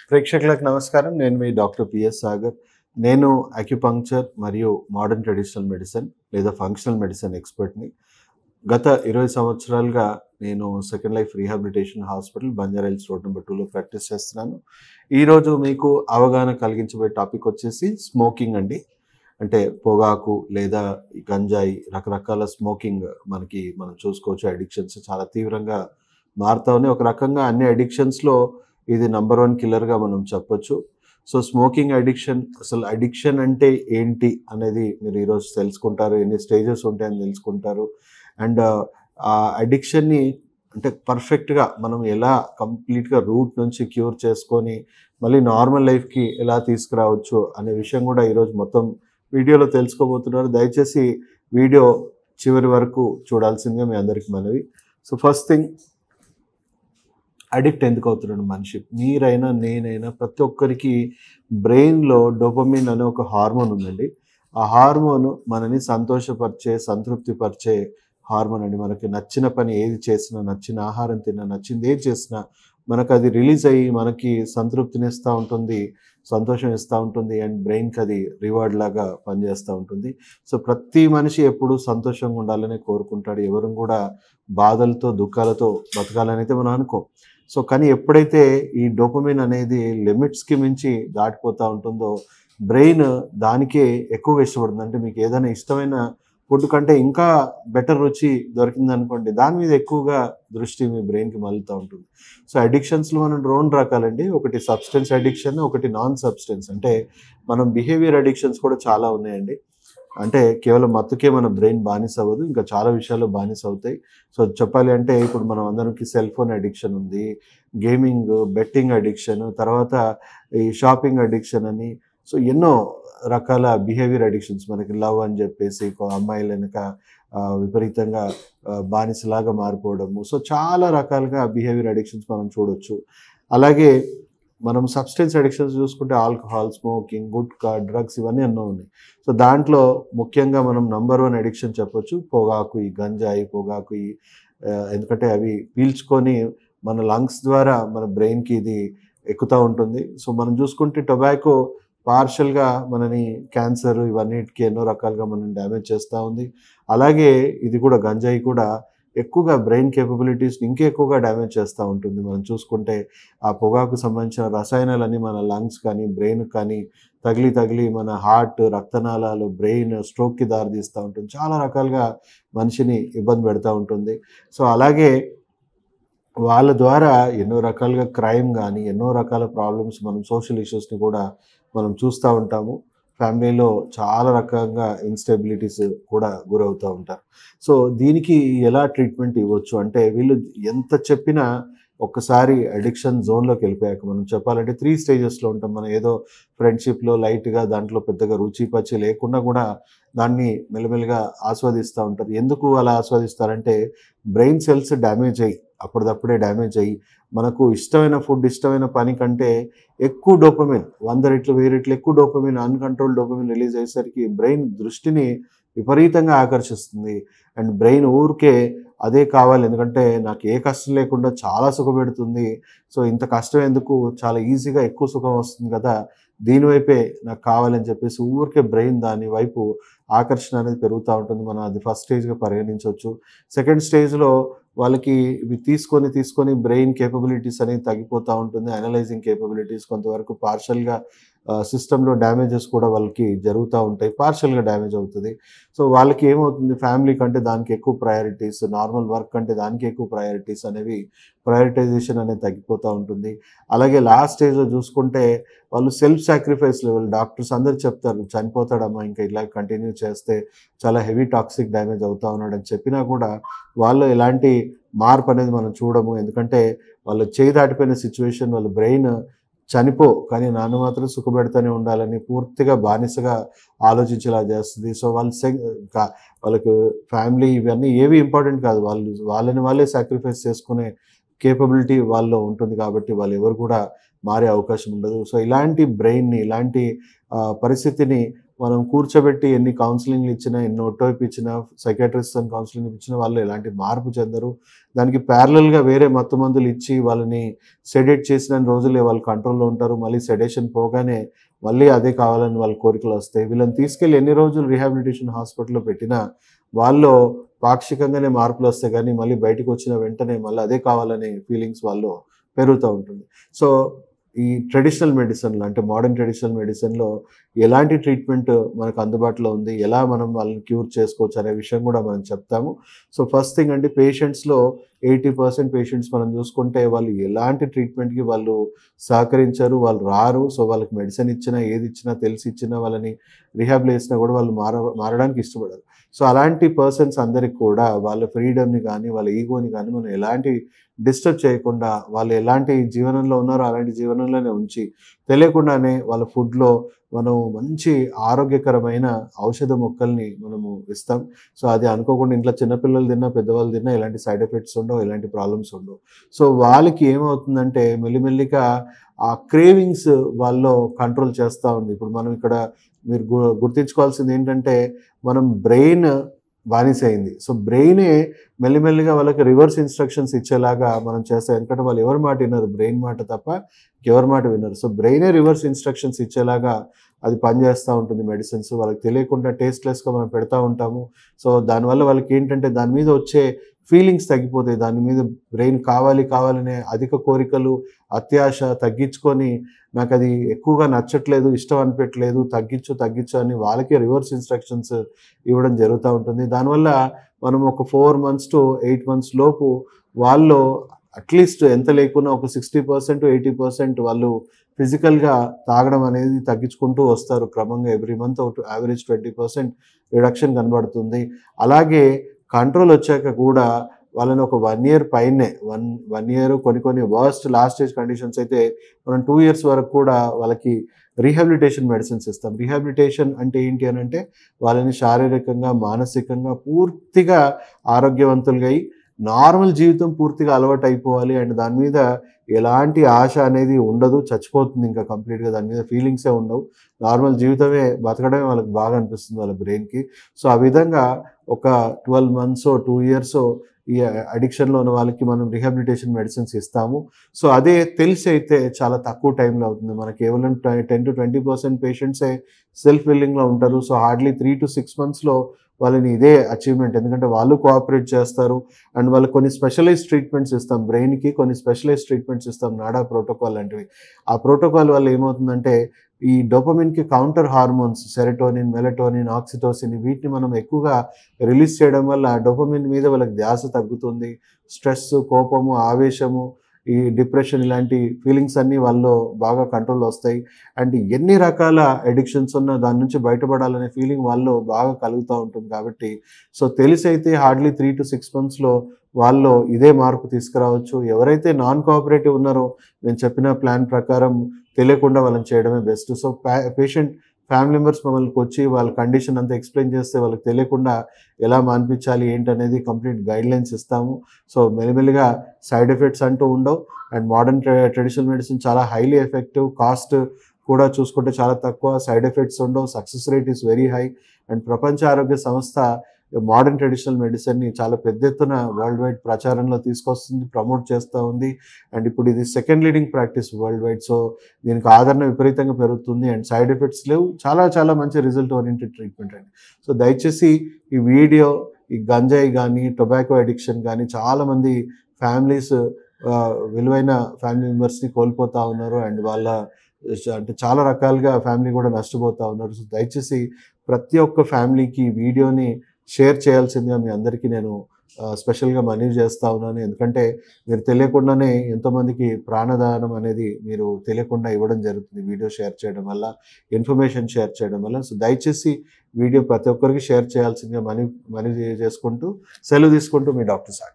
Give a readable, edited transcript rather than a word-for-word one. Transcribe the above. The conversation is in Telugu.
ప్రేక్షకులకు నమస్కారం. నేను మీ డాక్టర్ పిఎస్ సాగర్. నేను అక్యుపంక్చర్ మరియు మోడర్న్ ట్రెడిషనల్ మెడిసిన్ లేదా ఫంక్షనల్ మెడిసిన్ ఎక్స్‌పర్ట్‌ని. గత 20 సంవత్సరాలుగా నేను second life rehabilitation hospital Banjara Hills road number 2లో ప్రాక్టీస్ చేస్తున్నాను. ఈరోజు మీకు అవగాహన కలిగించబోయే టాపిక్ వచ్చేసి స్మోకింగ్ అండి. అంటే పొగాకు లేదా ఈ గంజాయి రకరకాల స్మోకింగ్ మనం చూసుకోవచ్చు. అడిక్షన్స్ చాలా తీవ్రంగా మారుతా ఉన్నాయి. ఒక రకంగా అన్ని అడిక్షన్స్‌లో ఇది నంబర్ 1 కిల్లర్‌గా మనం చెప్పొచ్చు. సో, స్మోకింగ్ అడిక్షన్ అసలు అడిక్షన్ అంటే ఏంటి అనేది మీరు ఈరోజు తెలుసుకుంటారు. ఎన్ని స్టేజెస్ ఉంటాయని తెలుసుకుంటారు. అండ్ ఆ అడిక్షన్‌ని అంటే పర్ఫెక్ట్‌గా మనం ఎలా కంప్లీట్‌గా రూట్ నుంచి క్యూర్ చేసుకొని మళ్ళీ నార్మల్ లైఫ్‌కి ఎలా తీసుకురావచ్చు అనే విషయం కూడా ఈరోజు మొత్తం వీడియోలో తెలుసుకోబోతున్నారు. దయచేసి వీడియో చివరి వరకు చూడాల్సిందిగా మీ అందరికి మనవి. సో, ఫస్ట్ థింగ్ అడిక్ట్ ఎందుకు అవుతున్నాడు మనిషి? మీరైనా, నేనైనా ప్రతి ఒక్కరికి బ్రెయిన్‌లో డోపమైన్ అనే ఒక హార్మోన్ ఉందండి. ఆ హార్మోన్ మనని సంతోషపరిచే, సంతృప్తిపరిచే హార్మోన్ అండి. మనకి నచ్చిన పని ఏది చేసినా, నచ్చిన ఆహారం తిన్నా, నచ్చింది ఏది చేసినా మనకది రిలీజ్ అయ్యి మనకి సంతృప్తినిస్తా ఉంటుంది, సంతోషం ఇస్తా ఉంటుంది. అండ్ బ్రెయిన్‌కి అది రివార్డ్ లాగా పనిచేస్తా ఉంటుంది. సో, ప్రతి మనిషి ఎప్పుడూ సంతోషంగా ఉండాలనే కోరుకుంటాడు. ఎవరు కూడా బాధలతో, దుఃఖాలతో బతకాలనైతే మనం అనుకోం. సో, కానీ ఎప్పుడైతే ఈ డోపమైన్ అనేది లిమిట్స్‌కి మించి దాటిపోతా ఉంటుందో, బ్రెయిన్ దానికే ఎక్కువగా ఇష్టపడుతుంది. అంటే మీకు ఏదైనా ఇష్టమైన ఫుడ్ కంటే ఇంకా బెటర్ రుచి దొరికిందనుకోండి, దాని మీద ఎక్కువగా దృష్టి మీ బ్రెయిన్‌కి మళ్లుతా ఉంటుంది. సో, అడిక్షన్స్‌లో మనం 2 రకాలండి. ఒకటి సబ్‌స్టెన్స్ అడిక్షన్, ఒకటి నాన్ సబ్‌స్టెన్స్. అంటే మనం బిహేవియర్ అడిక్షన్స్ కూడా చాలా ఉన్నాయండి. అంటే కేవలం మత్తుకే మన బ్రెయిన్ బానిస అవ్వదు. ఇంకా చాలా విషయాల్లో బానిస అవుతాయి. సో, చెప్పాలి అంటే ఇప్పుడు మనం అందరికి సెల్ ఫోన్ అడిక్షన్ ఉంది. గేమింగ్, బెట్టింగ్ అడిక్షన్, తర్వాత ఈ షాపింగ్ అడిక్షన్ అని సో, ఎన్నో రకాల బిహేవియర్ అడిక్షన్స్ మనకి లవ్ అని చెప్పేసి అమ్మాయిలు వెనక విపరీతంగా బానిసలాగా మారిపోవడము. సో, చాలా రకాలుగా బిహేవియర్ అడిక్షన్స్ మనం చూడొచ్చు. అలాగే మనం సబ్‌స్టెన్స్ అడిక్షన్స్ చూసుకుంటే ఆల్కహాల్, స్మోకింగ్, గుట్కా, డ్రగ్స్ ఇవన్నీ ఎన్నో ఉన్నాయి. సో, దాంట్లో ముఖ్యంగా మనం నంబర్ 1 అడిక్షన్ చెప్పొచ్చు పొగాకు, ఈ గంజాయి, పొగాకు ఎందుకంటే అవి పీల్చుకొని మన లంగ్స్ ద్వారా మన బ్రెయిన్‌కి ఇది ఎక్కుతా ఉంటుంది. సో, మనం చూసుకుంటే టొబాకో పార్షియల్‌గా మనని క్యాన్సర్ ఇవన్నిటికి ఎన్నో రకాలుగా మనల్ని డ్యామేజ్ చేస్తా ఉంది. అలాగే ఇది కూడా గంజాయి కూడా ఎక్కువగా బ్రెయిన్ కేపబిలిటీస్‌ని ఇంకా ఎక్కువగా డ్యామేజ్ చేస్తా ఉంటుంది. మనం చూసుకుంటే ఆ పొగాకు సంబంధించిన రసాయనాలన్నీ మన లంగ్స్ కానీ, బ్రెయిన్‌కి కానీ తగిలి, తగిలి మన హార్ట్, రక్తనాళాలు, బ్రెయిన్ స్ట్రోక్‌కి దారితీస్తా ఉంటుంది. చాలా రకాలుగా మనిషిని ఇబ్బంది పెడతా ఉంటుంది. సో, అలాగే వాళ్ళ ద్వారా ఎన్నో రకాలుగా క్రైమ్ గానీ, ఎన్నో రకాల ప్రాబ్లమ్స్ మనం సోషల్ ఇష్యూస్‌ని కూడా మనం చూస్తా ఉంటాము. ఫ్యామిలీలో చాలా రకంగా ఇన్‌స్టెబిలిటీస్ కూడా గురవుతా ఉంటారు. సో, దీనికి ఎలా ట్రీట్మెంట్ ఇవ్వచ్చు అంటే వీళ్ళు ఎంత చెప్పినా ఒక్కసారి అడిక్షన్ జోన్‌లోకి వెళ్ళిపోయాక మనం చెప్పాలంటే 3 స్టేజెస్‌లో ఉంటాం. మనం ఏదో ఫ్రెండ్‌షిప్‌లో లైట్‌గా దాంట్లో పెద్దగా రుచి, పచి లేకుండా కూడా దాన్ని మెల్లమెల్లగా ఆస్వాదిస్తా ఉంటారు. ఎందుకు అలా ఆస్వాదిస్తారంటే బ్రెయిన్ సెల్స్ డ్యామేజ్ అయ్యి అప్పటిదప్పుడే డ్యామేజ్ అయ్యి మనకు ఇష్టమైన ఫుడ్, ఇష్టమైన పని కంటే ఎక్కువ డోపమైన్ 100 రెట్లు, 1000 రెట్లు ఎక్కువ డోపమైన్ అన్‌కంట్రోల్డ్ డోపమైన్ రిలీజ్ అయ్యేసరికి బ్రెయిన్ దృష్టిని విపరీతంగా ఆకర్షిస్తుంది. అండ్ బ్రెయిన్ ఊరికే అదే కావాలి. ఎందుకంటే నాకు ఏ కష్టం లేకుండా చాలా సుఖపెడుతుంది. సో, ఇంత కష్టం ఎందుకు చాలా ఈజీగా ఎక్కువ సుఖం వస్తుంది కదా! దీని వైపే నాకు కావాలని చెప్పేసి ఊరికే బ్రెయిన్ దాని వైపు ఆకర్షణ అనేది పెరుగుతా ఉంటుంది. మనం అది ఫస్ట్ స్టేజ్‌గా పరిగణించొచ్చు. సెకండ్ స్టేజ్‌లో వాళ్ళకి ఇవి తీసుకొని బ్రెయిన్ కేపబిలిటీస్ అనేది తగ్గిపోతా ఉంటుంది. అనలైజింగ్ కేపబిలిటీస్ కొంతవరకు పార్షియల్‌గా సిస్టమ్‌లో డ్యామేజెస్ కూడా వాళ్ళకి జరుగుతా ఉంటాయి. పార్షియల్‌గా డ్యామేజ్ అవుతది. సో, వాళ్ళకి ఏమవుతుంది ఫ్యామిలీ కంటే దానికి ఎక్కువ ప్రయారిటీస్, నార్మల్ వర్క్ కంటే దానికి ఎక్కువ ప్రయారిటీస్ అనేవి ప్రయారిటైజేషన్ అనేది తగ్గిపోతా ఉంటుంది. అలాగే లాస్ట్ స్టేజ్‌లో చూసుకుంటే వాళ్ళు సెల్ఫ్ సాక్రిఫైస్ లెవెల్ డాక్టర్స్ అందరూ చెప్తారు. చనిపోతాడమ్మా ఇంకా ఇలా కంటిన్యూ చేస్తే చాలా హెవీ టాక్సిక్ డ్యామేజ్ అవుతా ఉన్నాడని చెప్పినా కూడా వాళ్ళు ఎలాంటి మార్పు అనేది మనం చూడము. ఎందుకంటే వాళ్ళు చేయి దాటిపోయిన సిట్యుయేషన్ వాళ్ళ బ్రెయిన్ కానీ నన్ను మాత్రం సుఖపెడతానే ఉండాలని పూర్తిగా బానిసగా ఆలోచించేలా చేస్తది. సో, వాళ్ళు క వాళ్ళకు ఫ్యామిలీ ఇవన్నీ ఏవి ఇంపార్టెంట్ కాదు. వాళ్ళని వాళ్ళే సాక్రిఫైస్ చేసుకునే కేపబిలిటీ వాళ్ళలో ఉంటుంది కాబట్టి వాళ్ళెవరు కూడా మారే అవకాశం ఉండదు. సో, ఇలాంటి బ్రెయిన్‌ని, ఇలాంటి పరిస్థితిని మనం కూర్చోబెట్టి ఎన్ని కౌన్సిలింగ్లు ఇచ్చినా, ఎన్ని ఒట్టోపు ఇచ్చినా, సైకాట్రిస్ట్‌తో కౌన్సిలింగ్ ఇచ్చినా వాళ్ళు ఎలాంటి మార్పు చెందరు. దానికి ప్యారలల్‌గా వేరే మత్తు మందులు ఇచ్చి వాళ్ళని సెడేట్ చేసిన రోజులే వాళ్ళు కంట్రోల్‌లో ఉంటారు. మళ్ళీ సెడేషన్ పోగానే మళ్ళీ అదే కావాలని వాళ్ళ కోరికలొస్తాయి. వీళ్ళని తీసుకెళ్ళి ఎన్ని రోజులు రీహాబిలిటేషన్ హాస్పిటల్‌లో పెట్టినా వాళ్ళలో పాక్షికంగానే మార్పులొస్తాయి గానీ, మళ్ళీ బయటికొచ్చిన వెంటనే మళ్ళీ అదే కావాలనే ఫీలింగ్స్ వాళ్ళలో పెరుగుతా ఉంటుంది. సో, ఈ ట్రెడిషనల్ మెడిసిన్‌లో అంటే మోడర్న్ ట్రెడిషనల్ మెడిసిన్‌లో ఎలాంటి ట్రీట్మెంట్ మనకు అందుబాటులో ఉంది, ఎలా మనం వాళ్ళని క్యూర్ చేసుకోవచ్చు అనే విషయం కూడా మనం చెప్తాము. సో, ఫస్ట్ థింగ్ అంటే పేషెంట్స్‌లో 80% పేషెంట్స్ మనం చూసుకుంటే వాళ్ళు ఎలాంటి ట్రీట్మెంట్‌కి వాళ్ళు సహకరించరు, వాళ్ళు రారు. సో, వాళ్ళకి మెడిసిన్ ఇచ్చినా, ఏది ఇచ్చినా, తెలిసి ఇచ్చినా, వాళ్ళని రిహాబ్‌లో ఏసినా కూడా వాళ్ళు మారడానికి ఇష్టపడరు. సో, అలాంటి పర్సన్స్ అందరికి కూడా వాళ్ళ ఫ్రీడమ్‌ని గానీ, వాళ్ళ ఈగోని గానీ మనం ఎలాంటి డిస్టర్బ్ చేయకుండా, వాళ్ళు ఎలాంటి జీవనంలో ఉన్నారో అలాంటి జీవనంలోనే ఉంచి, తెలియకుండానే వాళ్ళ ఫుడ్‌లో మనం మంచి ఆరోగ్యకరమైన ఔషధ మొక్కల్ని మనము ఇస్తాం. సో, అది అనుకోకుండా ఇంట్లో చిన్న పిల్లలు తిన్నా, పెద్దవాళ్ళు తిన్నా ఎలాంటి సైడ్ ఎఫెక్ట్స్ ఉండవు, ఎలాంటి ప్రాబ్లమ్స్ ఉండవు. సో, వాళ్ళకి ఏమవుతుందంటే మెల్లిమెల్లిగా ఆ క్రేవింగ్స్ వాళ్ళలో కంట్రోల్ చేస్తా ఉంది. ఇప్పుడు మనం ఇక్కడ మీరు గుర్తుంచుకోవాల్సింది ఏంటంటే, మనం బ్రెయిన్ బానిస అయింది. సో, బ్రెయినే మెల్లిమెల్లిగా వాళ్ళకి రివర్స్ ఇన్‌స్ట్రక్షన్స్ ఇచ్చేలాగా మనం చేస్తాం. ఎందుకంటే వాళ్ళు ఎవరి మాట వినరు. బ్రెయిన్ మాట తప్ప ఎవరి మాట వినరు. సో, బ్రెయినే రివర్స్ ఇన్‌స్ట్రక్షన్స్ ఇచ్చేలాగా అది పనిచేస్తా ఉంటుంది మెడిసిన్స్. వాళ్ళకి తెలియకుండా టేస్ట్‌లెస్‌గా మనం పెడతా ఉంటాము. సో, దానివల్ల వాళ్ళకేంటంటే దాని మీద వచ్చే ఫీలింగ్స్ తగ్గిపోతాయి. దాని మీద బ్రెయిన్ కావాలి కావాలనే అధిక కోరికలు, అత్యాశ తగ్గించుకొని నాకది ఎక్కువగా నచ్చట్లేదు, ఇష్టం అనిపియట్లేదు, తగ్గించు, తగ్గించు అని వాళ్ళకే రివర్స్ ఇన్‌స్ట్రక్షన్స్ ఇవ్వడం జరుగుతా ఉంటుంది. దానివల్ల మనం ఒక 4 మంత్స్ టు 8 మంత్స్ లోపు వాళ్ళలో అట్‌లీస్ట్ ఎంత లేకున్నా ఒక 60% 80% వాళ్ళు ఫిజికల్‌గా తాగడం అనేది తగ్గించుకుంటూ వస్తారు. క్రమంగా ఎవ్రీ మంత్ ఒక యావరేజ్ 20% రిడక్షన్ కనబడుతుంది. అలాగే కంట్రోల్ వచ్చాక కూడా వాళ్ళని ఒక 1 ఇయర్ పైనే 1 ఇయర్ కొన్ని వర్స్ట్ లాస్ట్ స్టేజ్ కండిషన్స్ అయితే మనం 2 ఇయర్స్ వరకు కూడా వాళ్ళకి రీహాబిలిటేషన్ మెడిసిన్స్ ఇస్తాం. రీహాబిలిటేషన్ అంటే ఏంటి అనంటే వాళ్ళని శారీరకంగా, మానసికంగా పూర్తిగా ఆరోగ్యవంతులుగా అయ్యి నార్మల్ జీవితం పూర్తిగా అలవాటయిపోవాలి. అండ్ దాని మీద ఎలాంటి ఆశ అనేది ఉండదు. చచ్చిపోతుంది ఇంకా కంప్లీట్‌గా. దాని మీద ఫీలింగ్సే ఉండవు. నార్మల్ జీవితమే బతకడమే వాళ్ళకి బాగా అనిపిస్తుంది వాళ్ళ బ్రెయిన్‌కి. సో, ఆ విధంగా ఒక 12 మంత్సో, 2 ఇయర్సో ఈ అడిక్షన్‌లో ఉన్న వాళ్ళకి మనం రీహాబిలిటేషన్ మెడిసిన్స్ ఇస్తాము. సో, అదే తెలిసైతే చాలా తక్కువ టైంలో అవుతుంది. మన కేవలం 10-20% పేషెంట్సే సెల్ఫ్ విల్లింగ్‌లో ఉంటారు. సో, హార్డ్‌లీ 3-6 మంత్స్‌లో వాళ్ళని ఇదే అచీవ్‌మెంట్. ఎందుకంటే వాళ్ళు కోఆపరేట్ చేస్తారు. అండ్ వాళ్ళకి కొన్ని స్పెషలైజ్డ్ ట్రీట్మెంట్స్ ఇస్తాం. బ్రెయిన్‌కి కొన్ని స్పెషలైజ్డ్ ట్రీట్మెంట్స్ ఇస్తాం. నాడా ప్రోటోకాల్ లాంటివి. ఆ ప్రోటోకాల్ వల్ల ఏమవుతుందంటే ఈ డోపమిన్‌కి counter hormones serotonin, melatonin, oxytocin వీటిని మనం ఎక్కువగా రిలీజ్ చేయడం వల్ల డోపమిన్ మీద వాళ్ళకి ధ్యాస తగ్గుతుంది. స్ట్రెస్, కోపము, ఆవేశము, ఈ డిప్రెషన్ ఇలాంటి ఫీలింగ్స్ అన్నీ వాళ్ళలో బాగా కంట్రోల్‌లో వస్తాయి. అండ్ ఎన్ని రకాల అడిక్షన్స్ ఉన్నా దాని నుంచి బయటపడాలనే ఫీలింగ్ వాళ్ళలో బాగా కలుగుతా ఉంటుంది కాబట్టి సో, తెలిసైతే హార్డ్‌లీ 3-6 మంత్స్‌లో వాళ్ళలో ఇదే మార్పు తీసుకురావచ్చు. ఎవరైతే నాన్ కోఆపరేటివ్ ఉన్నారో నేను చెప్పిన ప్లాన్ ప్రకారం తెలియకుండా వాళ్ళని చేయడమే best. So, patient family members మమ్మల్నికొచ్చి వాళ్ళ కండిషన్ అంతా ఎక్స్‌ప్లెయిన్ చేస్తే వాళ్ళకి తెలియకుండా ఎలా మాన్పించాలి ఏంటనేది కంప్లీట్ గైడ్‌లైన్స్ ఇస్తాము. సో, మెల్లిమెల్లిగా సైడ్ ఎఫెక్ట్స్ అంటూ ఉండవు. అండ్ మోడర్న్ ట్రెడిషనల్ మెడిసిన్ చాలా హైలీ ఎఫెక్టివ్. కాస్ట్ కూడా చూసుకుంటే చాలా తక్కువ. సైడ్ ఎఫెక్ట్స్ ఉండవు. Success rate is very high. And ప్రపంచ ఆరోగ్య సంస్థ మోడర్న్ ట్రెడిషనల్ మెడిసిన్‌ని చాలా పెద్ద ఎత్తున వరల్డ్ వైడ్ ప్రచారంలో తీసుకొస్తుంది, ప్రమోట్ చేస్తా ఉంది. అండ్ ఇప్పుడు ఇది second leading practice world wide. So, దీనికి ఆదరణ విపరీతంగా పెరుగుతుంది. అండ్ సైడ్ ఎఫెక్ట్స్ లేవు. చాలా మంచి రిజల్ట్ ఓరియెంటెడ్ ట్రీట్మెంట్ అండి. సో, దయచేసి ఈ వీడియో ఈ గంజాయి గానీ, టొబాకో అడిక్షన్ గానీ చాలామంది ఫ్యామిలీస్ విలువైన ఫ్యామిలీ మెంబర్స్‌ని కోల్పోతా ఉన్నారు. అండ్ వాళ్ళ అంటే చాలా రకాలుగా ఫ్యామిలీ కూడా నష్టపోతా ఉన్నారు. సో, దయచేసి ప్రతి ఒక్క ఫ్యామిలీకి ఈ వీడియోని షేర్ చేయాల్సిందిగా మీ అందరికీ నేను స్పెషల్‌గా మనవి చేస్తా ఉన్నాను. ఎందుకంటే మీరు తెలియకుండానే ఎంతోమందికి ప్రాణదానం అనేది మీరు తెలియకుండా ఇవ్వడం జరుగుతుంది. వీడియో షేర్ చేయడం వల్ల, ఇన్ఫర్మేషన్ షేర్ చేయడం వల్ల. సో, దయచేసి వీడియో ప్రతి ఒక్కరికి షేర్ చేయాల్సిందిగా మనవి చేసుకుంటూ సెలవు తీసుకుంటూ మీ డాక్టర్ సాగర్.